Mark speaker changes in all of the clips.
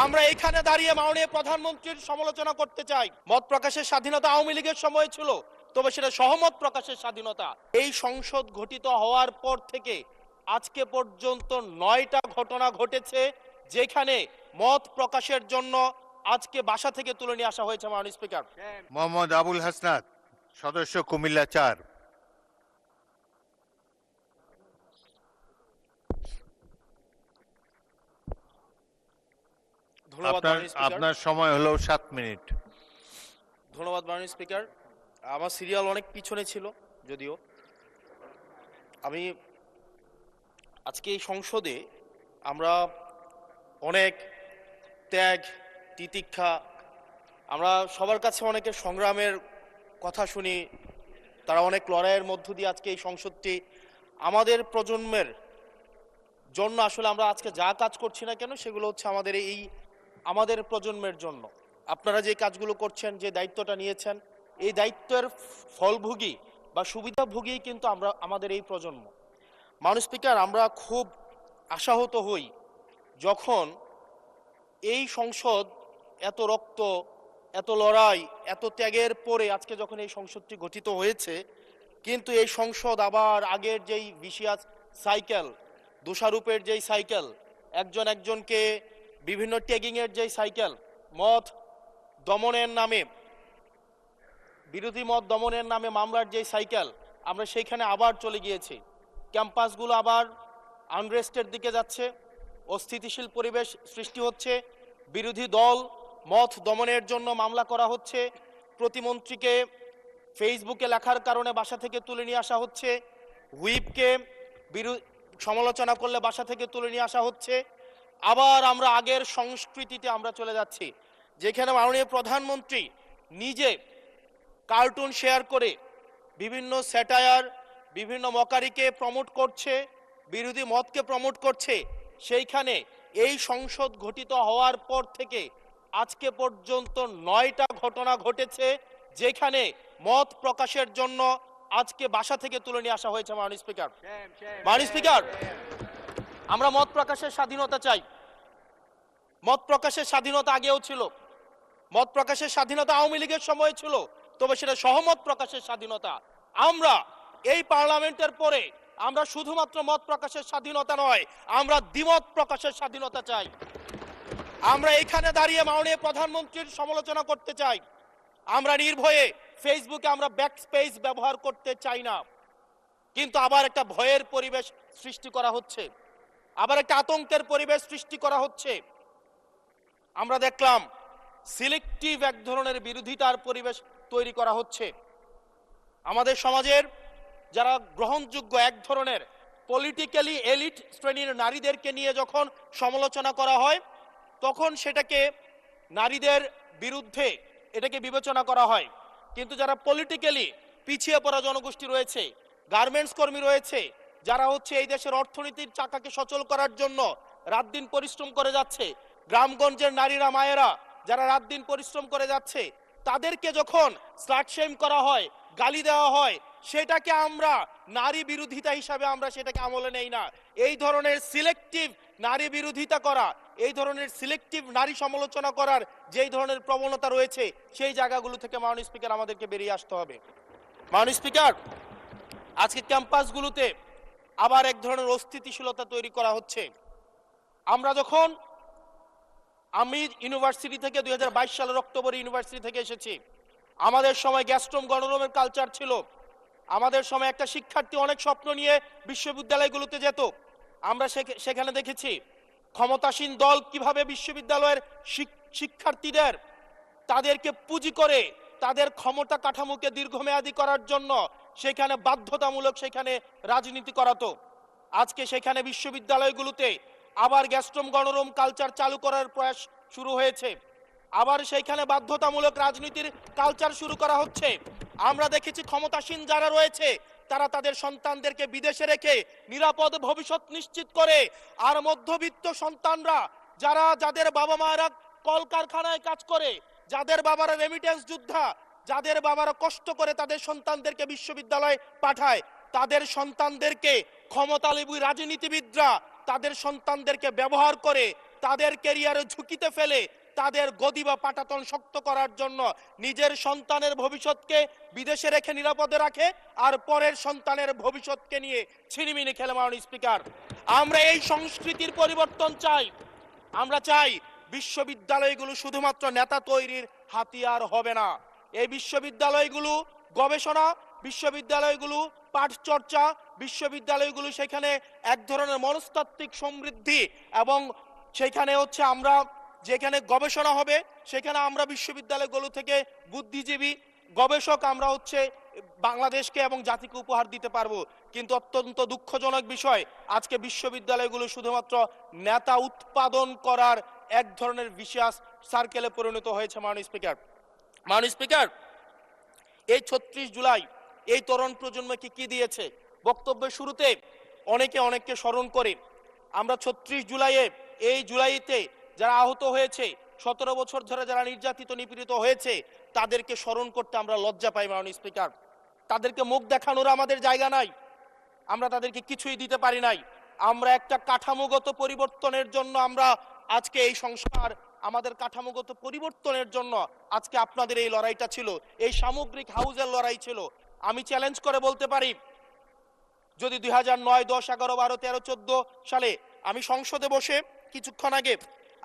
Speaker 1: আমরা এখানে দাঁড়িয়ে মাননীয় প্রধানমন্ত্রীর সমালোচনা করতে চাই। মত প্রকাশের স্বাধীনতা আওয়ামী লীগের সময় ছিল, তবে সেটা সহমত প্রকাশের স্বাধীনতা। এই সংসদ গঠিত হওয়ার পর থেকে আজকে পর্যন্ত 9টা ঘটনা ঘটেছে যেখানে মত প্রকাশের জন্য আজকে বাসা থেকে তুলে নিয়ে আসা হয়েছে। মাননীয় স্পিকার,
Speaker 2: মোহাম্মদ আবুল হাসনাত, সদস্য কুমিল্লা 4।
Speaker 1: ধন্যবাদ মাননীয় স্পিকার।
Speaker 2: আপনার সময় হলো 7 মিনিট।
Speaker 1: ধন্যবাদ মাননীয় স্পিকার। আমার সিরিয়াল অনেক পিছনে ছিল, যদিও আমি আজকে এই সংসদে আমরা অনেক ত্যাগ তিতিক্ষা, আমরা সবার কাছে অনেকের সংগ্রামের কথা শুনি, তারা অনেক লড়াইয়ের মধ্য দিয়ে আজকে এই সংসদটি আমাদের প্রজন্মের জন্য, আসলে আমরা আজকে যা কাজ করছি না কেন সেগুলো হচ্ছে আমাদের প্রজন্মের জন্য। আপনারা যে কাজগুলো করছেন, যে দায়িত্বটা নিয়েছেন, এই দায়িত্বের ফলভোগী বা সুবিধাভোগী কিন্তু আমাদের এই প্রজন্ম। মাননীয় স্পিকার, আমরা খুব আশাহত হই যখন এই সংসদ এত রক্ত, এত লড়াই, এত ত্যাগের পরে আজকে যখন এই সংসদটি গঠিত হয়েছে, কিন্তু এই সংসদ আবার আগের যেই ভিশিয়াস সাইকেল, দোষারোপের যেই সাইকেল, একজনকে বিভিন্ন ট্যাগিংয়ের যেই সাইকেল, মত দমনের নামে, বিরোধী মত দমনের নামে মামলার যেই সাইকেল, আমরা সেইখানে আবার চলে গিয়েছি। ক্যাম্পাসগুলো আবার আনরেস্টের দিকে যাচ্ছে, অস্থিতিশীল পরিবেশ সৃষ্টি হচ্ছে, বিরোধী দল মত দমনের জন্য মামলা করা হচ্ছে, প্রতিমন্ত্রীকে ফেসবুকে লেখার কারণে বাসা থেকে তুলে নিয়ে আসা হচ্ছে, হুইপকে সমালোচনা করলে বাসা থেকে তুলে নিয়ে আসা হচ্ছে। আবার আমরা আগের সংস্কৃতিতে আমরা চলে যাচ্ছি, যেখানে মাননীয় প্রধানমন্ত্রী নিজে কার্টুন শেয়ার করে বিভিন্ন স্যাটায়ার, বিভিন্ন মকারিকে প্রমোট করছে, বিরোধী মতকে প্রমোট করছে। সেইখানে এই সংসদ গঠিত হওয়ার পর থেকে আজকে পর্যন্ত 9টা ঘটনা ঘটেছে যেখানে মত প্রকাশের জন্য আজকে বাসা থেকে তুলে নিয়ে আসা হয়েছে। মাননীয় স্পিকার, আমরা মত প্রকাশের স্বাধীনতা চাই। মত প্রকাশের স্বাধীনতা আগেও ছিল, মত প্রকাশের স্বাধীনতা আওয়ামী লীগের সময় ছিল, তবে সেটা সহমত প্রকাশের স্বাধীনতা। আমরা এই পার্লামেন্টের পরে আমরা শুধুমাত্র মত প্রকাশের স্বাধীনতা নয়, আমরা দ্বিমত প্রকাশের স্বাধীনতা চাই। আমরা এখানে দাঁড়িয়ে মাননীয় প্রধানমন্ত্রীর সমালোচনা করতে চাই। আমরা নির্ভয়ে ফেসবুকে আমরা ব্যাকস্পেস ব্যবহার করতে চাই না, কিন্তু আবার একটা ভয়ের পরিবেশ সৃষ্টি করা হচ্ছে, আবার একটা আতঙ্কের পরিবেশ সৃষ্টি করা হচ্ছে। আমরা দেখলাম সিলেক্টিভ এক ধরনের বিরোধিতার পরিবেশ তৈরি করা হচ্ছে। আমাদের সমাজের যারা গ্রহণযোগ্য এক ধরনের পলিটিক্যালি এলিট শ্রেণীর নারীদেরকে নিয়ে যখন সমালোচনা করা হয়, তখন সেটাকে নারীদের বিরুদ্ধে এটাকে বিবেচনা করা হয়। কিন্তু যারা পলিটিক্যালি পিছিয়ে পড়া জনগোষ্ঠী রয়েছে, গার্মেন্টস কর্মী রয়েছে, যারা হচ্ছে এই দেশের অর্থনীতির চাকাকে সচল করার জন্য রাত দিন পরিশ্রম করে যাচ্ছে, গ্রামগঞ্জের নারীরা মায়েরা যারা রাত দিন পরিশ্রম করে যাচ্ছে, তাদেরকে যখন স্লাট শেম করা হয়, গালি দেওয়া হয়, সেটাকে আমরা নারী বিরোধিতা হিসাবে আমরা সেটাকে আমলে নেই না। এই ধরনের সিলেক্টিভ নারী বিরোধিতা করা, এই ধরনের সিলেক্টিভ নারী সমালোচনা করার যেই ধরনের প্রবণতা রয়েছে, সেই জায়গাগুলো থেকে মাননীয় স্পিকার আমাদেরকে বেরিয়ে আসতে হবে। মাননীয় স্পিকার, আজকে ক্যাম্পাসগুলোতে আবার এক ধরনের অস্থিতিশীলতা তৈরি করা হচ্ছে। আমি ইউনিভার্সিটি থেকে 2022 সালের অক্টোবরে ইউনিভার্সিটি থেকে এসেছি। আমাদের সময় গ্যাস্ট্রোম গণরুমের কালচার ছিল। আমাদের সময় একটা শিক্ষার্থী অনেক স্বপ্ন নিয়ে বিশ্ববিদ্যালয়গুলোতে যেত। আমরা সেখানে দেখেছি ক্ষমতাসীন দল কিভাবে বিশ্ববিদ্যালয়ের শিক্ষার্থীদের তাদেরকে পুঁজি করে তাদের ক্ষমতা কাঠামোকে দীর্ঘমেয়াদী করার জন্য সেখানে বাধ্যতামূলক সেখানে রাজনীতি করাতো। আজকে সেখানে বিশ্ববিদ্যালয়গুলোতে আবার গ্যাস্ট্রোম গণরুম কালচার চালু করার প্রয়াস শুরু হয়েছে, আবার সেইখানে বাধ্যতামূলক রাজনীতির কালচার শুরু করা হচ্ছে। আমরা দেখেছি ক্ষমতাসীন যারা রয়েছে তারা তাদের সন্তানদেরকে বিদেশে রেখে নিরাপদ ভবিষ্যৎ নিশ্চিত করে, আর মধ্যবিত্ত সন্তানরা যাদের বাবা মায়েরা কলকারখানায় কাজ করে, যাদের বাবারা রেমিটেন্স যোদ্ধা, যাদের বাবারা কষ্ট করে তাদের সন্তানদেরকে বিশ্ববিদ্যালয়ে পাঠায়, তাদের সন্তানদেরকে ক্ষমতালোভী রাজনীতিবিদরা তাদের সন্তানদেরকে ব্যবহার করে তাদের ক্যারিয়ারে ঝুঁকিতে ফেলে তাদের গদি বা পাটাতন শক্ত করার জন্য নিজের সন্তানের ভবিষ্যৎকে বিদেশে রেখে নিরাপদে রাখে, আর পরের সন্তানের ভবিষ্যৎকে নিয়ে ছিনিমিনি খেলে। মাননীয় স্পিকার, আমরা এই সংস্কৃতির পরিবর্তন চাই। আমরা চাই বিশ্ববিদ্যালয়গুলো শুধুমাত্র নেতা তৈরির হাতিয়ার হবে না। এই বিশ্ববিদ্যালয়গুলো গবেষণা, বিশ্ববিদ্যালয়গুলো পাঠ চর্চা, বিশ্ববিদ্যালয়গুলো সেখানে এক ধরনের মনস্তাত্ত্বিক সমৃদ্ধি, এবং সেখানে হচ্ছে আমরা যেখানে গবেষণা হবে সেখানে আমরা বিশ্ববিদ্যালয়গুলো থেকে বুদ্ধিজীবী গবেষক আমরা হচ্ছে বাংলাদেশকে এবং জাতিকে উপহার দিতে পারবো। কিন্তু অত্যন্ত দুঃখজনক বিষয়, আজকে বিশ্ববিদ্যালয়গুলো শুধুমাত্র নেতা উৎপাদন করার এক ধরনের বিশেষ সার্কেলে পরিণত হয়েছে। মাননীয় স্পিকার, এই ৩৬ জুলাই এই তরুণ প্রজন্মকে কি দিয়েছে? বক্তব্যের শুরুতে অনেককে স্মরণ করে আমরা ৩৬ জুলাইয়ে, এই জুলাইতে যারা আহত হয়েছে, ১৭ বছর ধরে যারা নির্যাতিত নিপীড়িত হয়েছে, তাদেরকে স্মরণ করতে আমরা লজ্জা পাই। মাননীয় স্পিকার, তাদেরকে মুখ দেখানোর আমাদের জায়গা নাই, আমরা তাদেরকে কিছুই দিতে পারি নাই। আমরা একটা কাঠামোগত পরিবর্তনের জন্য আমরা আজকে এই সংস্কার, আমাদের কাঠামোগত পরিবর্তনের জন্য আজকে আপনাদের এই লড়াইটা ছিল, এই সামগ্রিক হাউজের লড়াই ছিল। আমি চ্যালেঞ্জ করে বলতে পারি, যদি 2009, 10, 11, 12, 13, 14 সালে আমি সংসদে বসে কিছুক্ষণ আগে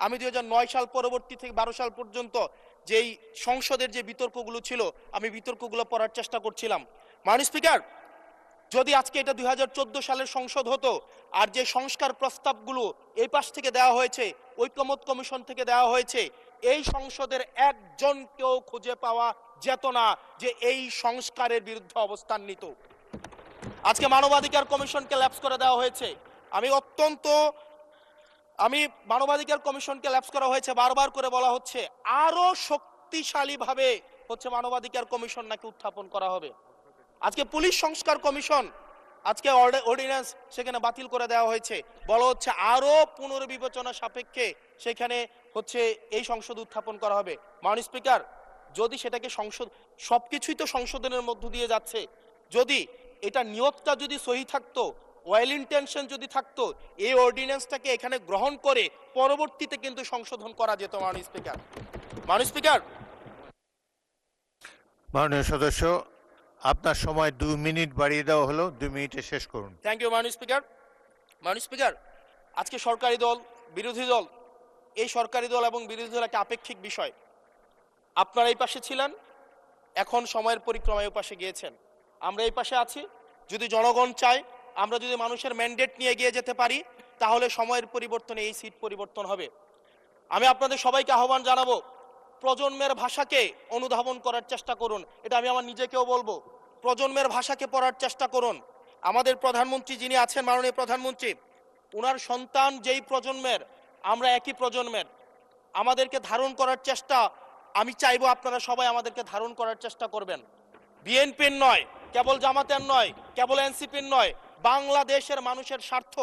Speaker 1: আমি 2009 সাল পরবর্তী থেকে 12 সাল পর্যন্ত যেই সংসদের যে বিতর্কগুলো ছিল আমি বিতর্কগুলো পড়ার চেষ্টা করছিলাম। মাননীয় স্পিকার, যদি আজকে এটা 2014 সালের সংসদ হতো, আর যে সংস্কার প্রস্তাবগুলো এই পাশ থেকে দেওয়া হয়েছে, ঐকমত্য কমিশন থেকে দেওয়া হয়েছে, এই সংসদের একজনকেও খুঁজে পাওয়া যেত না যে এই সংস্কারের বিরুদ্ধে অবস্থান নিত। আজকে মানবাধিকার কমিশনকে ল্যাপস করে দেওয়া হয়েছে। মানবাধিকার কমিশনকে ল্যাপস করা হয়েছে, বারবার করে বলা হচ্ছে আরো শক্তিশালী ভাবে হচ্ছে মানবাধিকার কমিশন নাকি উত্থাপন করা হবে। আজকে পুলিশ সংস্কার কমিশন, আজকে অর্ডিন্যান্স সেখানে বাতিল করে দেওয়া হয়েছে, বলা হচ্ছে আরো পুনর্বিবেচনা সাপেক্ষে সেখানে হচ্ছে এই সংসদ উত্থাপন করা হবে। মাননীয় স্পিকার, যদি সেটাকে সংসদ, সবকিছুই তো সংশোধনের মধ্য দিয়ে যাচ্ছে, যদি এটা নিয়তটা যদি সহি থাকতো, ওয়েল ইন্টেনশন যদি থাকতো, এই অর্ডিন্যান্সটাকে এখানে গ্রহণ করে পরবর্তীতে কিন্তু সংশোধন করা যেত। মাননীয় স্পিকার,
Speaker 2: মাননীয় সদস্য, আপনার সময় 2 মিনিট বাড়িয়ে দেওয়া হলো, 2 মিনিটে শেষ করুন।
Speaker 1: Thank you. মাননীয় স্পিকার, আজকে সরকারি দল, বিরোধী দল, এই সরকারি দল এবং বিরোধী দল একটা আপেক্ষিক বিষয়। আপনারা এই পাশে ছিলেন, এখন সময়ের পরিক্রমায় পাশে গিয়েছেন, আমরা এই পাশে আছি। যদি জনগণ চায়, আমরা যদি মানুষের ম্যান্ডেট নিয়ে এগিয়ে যেতে পারি, তাহলে সময়ের পরিবর্তনে এই সিট পরিবর্তন হবে। আমি আপনাদের সবাইকে আহ্বান জানাবো, প্রজন্মের ভাষাকে অনুধাবন করার চেষ্টা করুন। এটা আমি আমার নিজেকেও বলবো, প্রজন্মের ভাষাকে পড়ার চেষ্টা করুন। আমাদের প্রধানমন্ত্রী যিনি আছেন, মাননীয় প্রধানমন্ত্রী, ওনার সন্তান যেই প্রজন্মের, আমরা একই প্রজন্মের, আমাদেরকে ধারণ করার চেষ্টা, আমি চাইবো আপনারা সবাই আমাদেরকে ধারণ করার চেষ্টা করবেন। বিএনপির নয়, কেবল জামাতের নয়, কেবল এনসিপির নয়, বাংলাদেশের মানুষের স্বার্থ,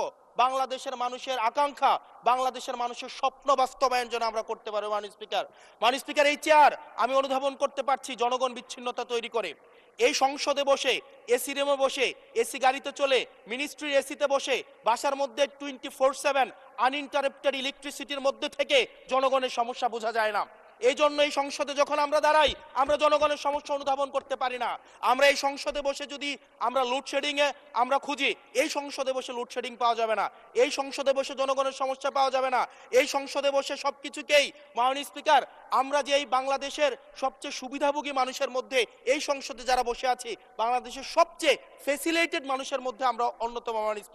Speaker 1: বাংলাদেশের মানুষের আকাঙ্ক্ষা, বাংলাদেশের মানুষের স্বপ্ন বাস্তবায়ন যেন আমরা করতে পারি। মাননীয় স্পিকার, এই চেয়ার আমি অনুধাবন করতে পারছি জনগণ বিচ্ছিন্নতা তৈরি করে। এই সংসদে বসে, এসি রুমে বসে, এসি গাড়িতে চলে, মিনিস্ট্রির এসিতে বসে, বাসার মধ্যে 24/7 আনইন্টারাপ্টেড ইলেকট্রিসিটির মধ্যে থেকে জনগণের সমস্যা বোঝা যায় না। এই জন্য এই সংসদে যখন আমরা দাঁড়াই, আমরা জনগণের সমস্যা অনুধাবন করতে পারি না। আমরা এই সংসদে বসে যদি আমরা লোডশেডিং এ আমরা খুঁজি, এই সংসদে বসে লোডশেডিং পাওয়া যাবে না, এই সংসদে বসে জনগণের সমস্যা পাওয়া যাবে না, এই সংসদে বসে সবকিছুকেই, মাননীয় স্পিকার, আমরা যে এই বাংলাদেশের সবচেয়ে সুবিধাভোগী মানুষের মধ্যে এই সংসদে যারা বসে আছি, বাংলাদেশের সবচেয়ে ফেসিলিটেড মানুষের মধ্যে আমরা অন্যতম। মাননীয়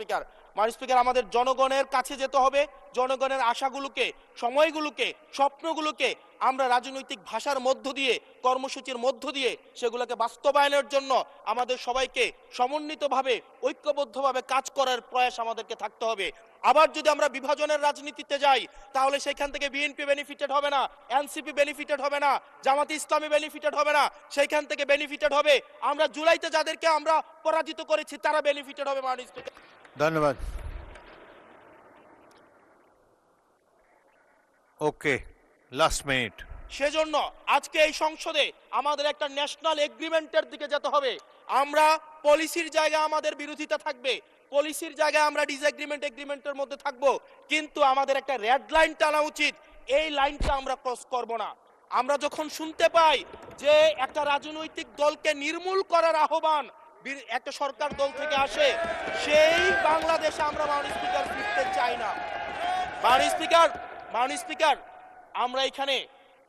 Speaker 1: স্পিকার, আমাদের জনগণের কাছে যেতে হবে, জনগণের আশাগুলোকে, সময়গুলোকে, স্বপ্নগুলোকে আমরা রাজনৈতিক ভাষার মধ্য দিয়ে, কর্মসূচির মধ্য দিয়ে সেগুলোকে বাস্তবায়নের জন্য আমাদের সবাইকে সমন্বিতভাবে, ঐক্যবদ্ধভাবে কাজ করার প্রয়াস আমাদেরকে থাকতে হবে। আবার যদি আমরা বিভাজনের রাজনীতিতে যাই, তাহলে সেখান থেকে বিএনপি বেনিফিটেড হবে না, এনসিপি বেনিফিটেড হবে না, জামাতে ইসলামী বেনিফিটেড হবে না, সেইখান থেকে বেনিফিটেড হবে আমরা জুলাইতে যাদেরকে আমরা পরাজিত করেছি, তারা বেনিফিটেড হবে। মাননীয় স্পিকার,
Speaker 2: ধন্যবাদ। ওকে, লাস্ট মিনিট।
Speaker 1: সেজন্য আজকে এই সংসদে আমাদের একটা ন্যাশনাল এগ্রিমেন্টের দিকে যেতে হবে। আমরা পলিসির জায়গায় আমাদের বিরোধিতা থাকবে, পলিসির জায়গায় আমরা ডিসএগ্রিমেন্ট এগ্রিমেন্টের মধ্যে থাকবো, কিন্তু আমাদের একটা রেড লাইন টানা উচিত। এই লাইনটা আমরা ক্রস করব না। আমরা যখন শুনতে পাই যে একটা রাজনৈতিক দলকে নির্মূল করার আহ্বান একটা সরকার দল থেকে আসে, সেই বাংলাদেশে আমরা মাননীয় স্পিকার ফিরতে চাই না। মাননীয় স্পিকার, আমরা এখানে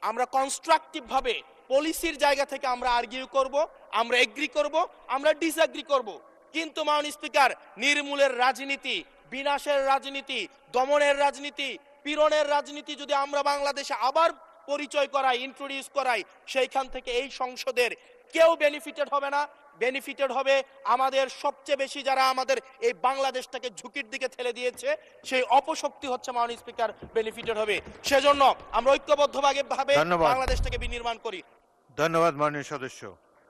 Speaker 1: আমরা কনস্ট্রাকটিভ ভাবে পলিসির জায়গা থেকে আমরা আর্গিউ করব, আমরা এগ্রি করব, আমরা ডিসএগ্রি করব, কিন্তু মাননীয় স্পিকার নির্মূলের রাজনীতি, বিনাশের রাজনীতি, দমনের রাজনীতি, পীড়নের রাজনীতি যদি আমরা বাংলাদেশে আবার পরিচয় করাই, ইন্ট্রোডিউস করাই, সেইখান থেকে এই সংসদের কেউ বেনিফিটেড হবে না। বেনিফিটেড হবে আমাদের সবচেয়ে বেশি যারা আমাদের এই বাংলাদেশটাকে ঝুঁকির দিকে ঠেলে দিয়েছে, সেই অপশক্তি হচ্ছে মাননীয় স্পিকার বেনিফিটেড হবে। সেজন্য আমরা ঐক্যবদ্ধভাবে
Speaker 2: ধন্যবাদ।
Speaker 1: বাংলাদেশটাকে বিনির্মাণ করি।
Speaker 2: ধন্যবাদ মাননীয় সদস্য।